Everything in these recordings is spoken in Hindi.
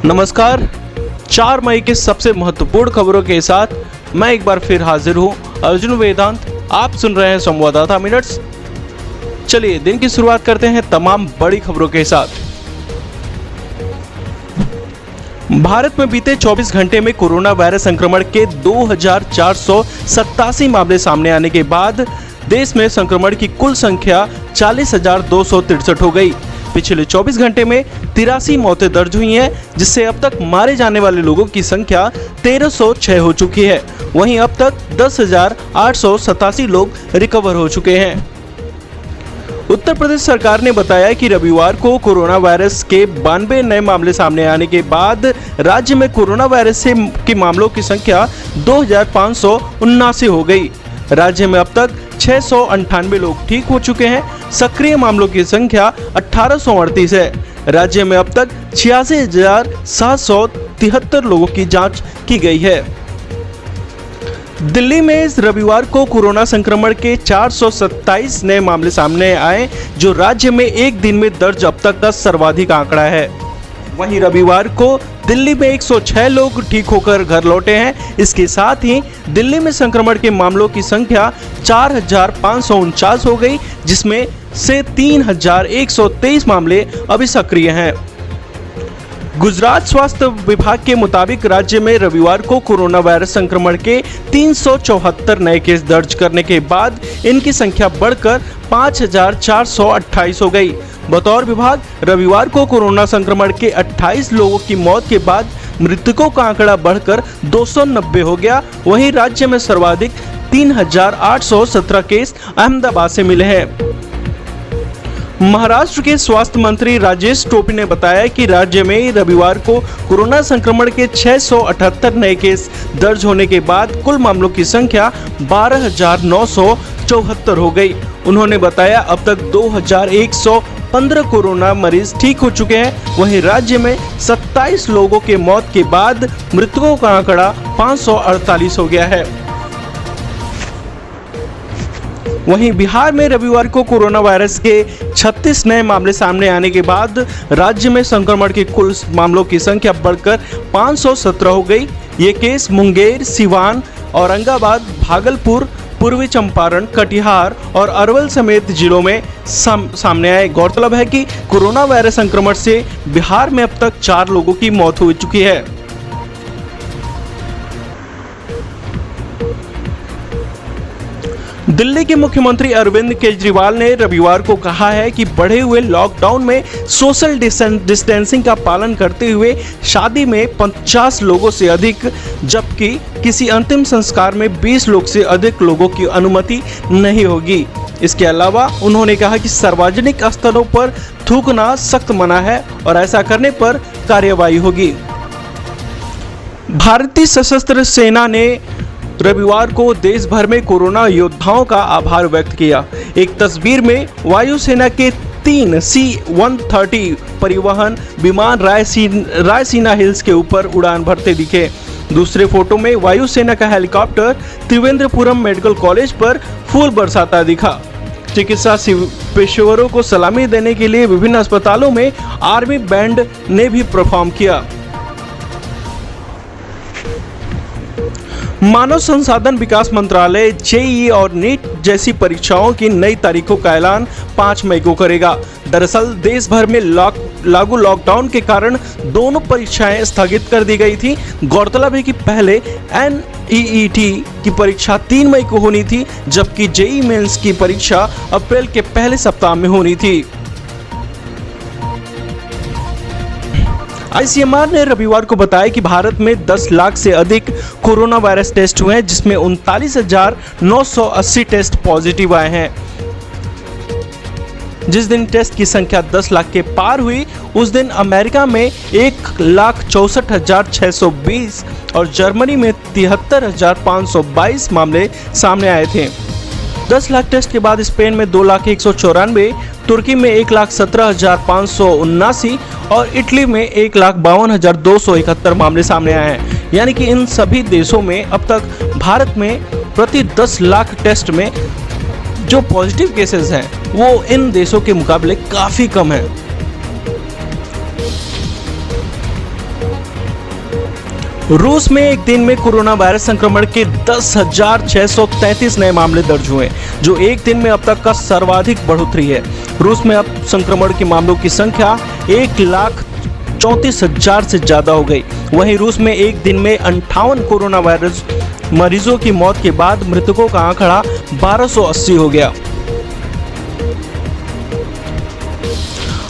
नमस्कार। 4 मई के सबसे महत्वपूर्ण खबरों के साथ मैं एक बार फिर हाजिर हूं, अर्जुन वेदांत। आप सुन रहे हैं संवाददाता मिनट्स। चलिए दिन की शुरुआत करते हैं तमाम बड़ी खबरों के साथ। भारत में बीते 24 घंटे में कोरोना वायरस संक्रमण के 2487 मामले सामने आने के बाद देश में संक्रमण की कुल संख्या 40,263 हो गई। पिछले 24 घंटे में 83 मौतें दर्ज हुई हैं, जिससे अब तक मारे जाने वाले लोगों की संख्या 1306 हो चुकी है। वहीं अब तक 10,887 लोग रिकवर हो चुके हैं। उत्तर प्रदेश सरकार ने बताया कि रविवार को कोरोना वायरस के 92 नए मामले सामने आने के बाद राज्य में कोरोना वायरस के मामलों की संख्या 2,579 हो गई। राज्य में अब तक 698 लोग ठीक हो चुके हैं। सक्रिय मामलों की संख्या 1838 है। राज्य में अब तक 86,773 लोगों की जांच की गई है। दिल्ली में इस रविवार को कोरोना संक्रमण के 427 नए मामले सामने आए, जो राज्य में एक दिन में दर्ज अब तक का सर्वाधिक आंकड़ा है। वहीं रविवार को दिल्ली में 106 लोग ठीक होकर घर लौटे हैं। इसके साथ ही दिल्ली में संक्रमण के मामलों की संख्या 4,549 हो गई, जिसमें से 3,123 मामले अभी सक्रिय हैं। गुजरात स्वास्थ्य विभाग के मुताबिक राज्य में रविवार को कोरोना वायरस संक्रमण के 374 नए केस दर्ज करने के बाद इनकी संख्या बढ़कर 5,428 हो गई। बतौर विभाग रविवार को कोरोना संक्रमण के 28 लोगों की मौत के बाद मृतकों का आंकड़ा बढ़कर 290 हो गया। वहीं राज्य में सर्वाधिक 3,817 केस अहमदाबाद से मिले हैं। महाराष्ट्र के स्वास्थ्य मंत्री राजेश टोपे ने बताया कि राज्य में रविवार को कोरोना संक्रमण के 678 नए केस दर्ज होने के बाद कुल मामलों की संख्या 12,974 हो गई। उन्होंने बताया अब तक 2,115 कोरोना मरीज ठीक हो चुके हैं। वहीं राज्य में 27 लोगों के मौत के बाद मृतकों का आंकड़ा 548 हो गया है। वहीं बिहार में रविवार को कोरोना वायरस के 36 नए मामले सामने आने के बाद राज्य में संक्रमण के कुल मामलों की संख्या बढ़कर 517 हो गई। ये केस मुंगेर, सिवान, औरंगाबाद, भागलपुर, पूर्वी चंपारण, कटिहार और अरवल समेत जिलों में सामने आए। गौरतलब है कि कोरोना वायरस संक्रमण से बिहार में अब तक 4 लोगों की मौत हो चुकी है। दिल्ली के मुख्यमंत्री अरविंद केजरीवाल ने रविवार को कहा है कि बढ़े हुए लॉकडाउन में सोशल डिस्टेंसिंग का पालन करते हुए शादी में 50 लोगों से अधिक, जबकि किसी अंतिम संस्कार में 20 लोग से अधिक लोगों की अनुमति नहीं होगी। इसके अलावा उन्होंने कहा कि सार्वजनिक स्थलों पर थूकना सख्त मना है और ऐसा करने पर कार्रवाई होगी। भारतीय सशस्त्र सेना ने रविवार को देश भर में कोरोना योद्धाओं का आभार व्यक्त किया। एक तस्वीर में वायुसेना के 3 C-130 परिवहन विमान रायसीना हिल्स के ऊपर उड़ान भरते दिखे। दूसरे फोटो में वायुसेना का हेलीकॉप्टर त्रिवेंद्रपुरम मेडिकल कॉलेज पर फूल बरसाता दिखा। चिकित्सा पेशेवरों को सलामी देने के लिए विभिन्न अस्पतालों में आर्मी बैंड ने भी परफॉर्म किया। मानव संसाधन विकास मंत्रालय जेईई और नीट जैसी परीक्षाओं की नई तारीखों का ऐलान 5 मई को करेगा। दरअसल देश भर में लागू लॉकडाउन के कारण दोनों परीक्षाएं स्थगित कर दी गई थी। गौरतलब है कि पहले NEET की परीक्षा 3 मई को होनी थी, जबकि जेईई मेंस की परीक्षा अप्रैल के पहले सप्ताह में होनी थी। ICMR ने रविवार को बताया कि भारत में 10 लाख से अधिक कोरोना वायरस टेस्ट हुए हैं, जिसमें 39,980 टेस्ट पॉजिटिव आए हैं। जिस दिन टेस्ट की संख्या 10 लाख के पार हुई, उस दिन अमेरिका में 1,64,620 और जर्मनी में 73,522 मामले सामने आए थे। 10 लाख टेस्ट के बाद स्पेन में 2,194, तुर्की में 1,17,579 और इटली में 1,52,271 मामले सामने आए हैं। यानी कि इन सभी देशों में अब तक भारत में प्रति 10 लाख टेस्ट में जो पॉजिटिव केसेस हैं वो इन देशों के मुकाबले काफ़ी कम है। रूस में एक दिन में कोरोना वायरस संक्रमण के 10,633 नए मामले दर्ज हुए, जो एक दिन में अब तक का सर्वाधिक बढ़ोतरी है। रूस में अब संक्रमण के मामलों की संख्या 1,34,000 से ज्यादा हो गई। वहीं रूस में एक दिन में 58 कोरोना वायरस मरीजों की मौत के बाद मृतकों का आंकड़ा 1280 हो गया।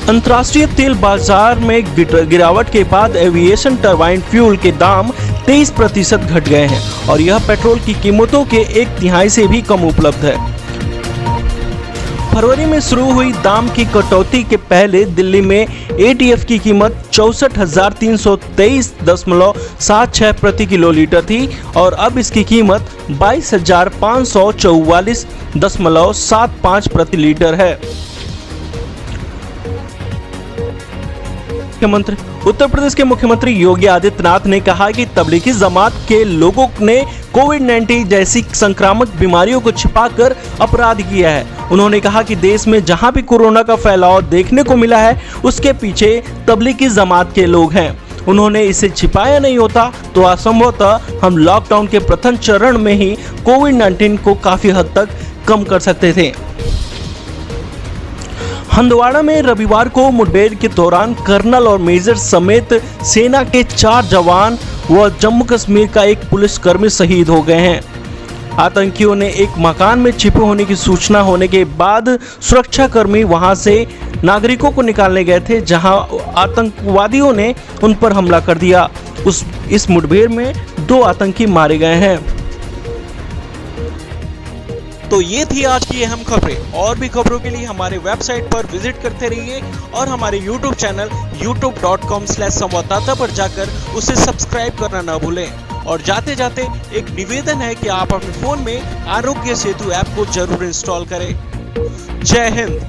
अंतर्राष्ट्रीय तेल बाजार में गिरावट के बाद एविएशन टरबाइन फ्यूल के दाम 23% घट गए हैं और यह पेट्रोल की कीमतों के 1/3 से भी कम उपलब्ध है। फरवरी में शुरू हुई दाम की कटौती के पहले दिल्ली में एटीएफ की कीमत 64,323.76 प्रति किलोलीटर थी और अब इसकी कीमत 22,544.75 प्रति लीटर है। उत्तर प्रदेश के मुख्यमंत्री योगी आदित्यनाथ ने कहा कि तबलीगी जमात के लोगों ने कोविड-19 जैसी संक्रामक बीमारियों को छिपाकर अपराध किया है। उन्होंने कहा कि देश में जहां भी कोरोना का फैलाव देखने को मिला है, उसके पीछे तबलीगी जमात के लोग हैं। उन्होंने इसे छिपाया नहीं होता तो असंभवतः हम लॉकडाउन के प्रथम चरण में ही कोविड-19 को काफी हद तक कम कर सकते थे। हंदवाड़ा में रविवार को मुठभेड़ के दौरान कर्नल और मेजर समेत सेना के 4 जवान व जम्मू कश्मीर का एक पुलिसकर्मी शहीद हो गए हैं। आतंकियों ने एक मकान में छिपे होने की सूचना होने के बाद सुरक्षाकर्मी वहां से नागरिकों को निकालने गए थे, जहां आतंकवादियों ने उन पर हमला कर दिया। इस मुठभेड़ में 2 आतंकी मारे गए हैं। तो ये थी आज की अहम खबरें। और भी खबरों के लिए हमारे वेबसाइट पर विजिट करते रहिए और हमारे YouTube चैनल youtube.com/संवाददाता पर जाकर उसे सब्सक्राइब करना ना भूलें। और जाते जाते एक निवेदन है कि आप अपने फोन में आरोग्य सेतु ऐप को जरूर इंस्टॉल करें। जय हिंद।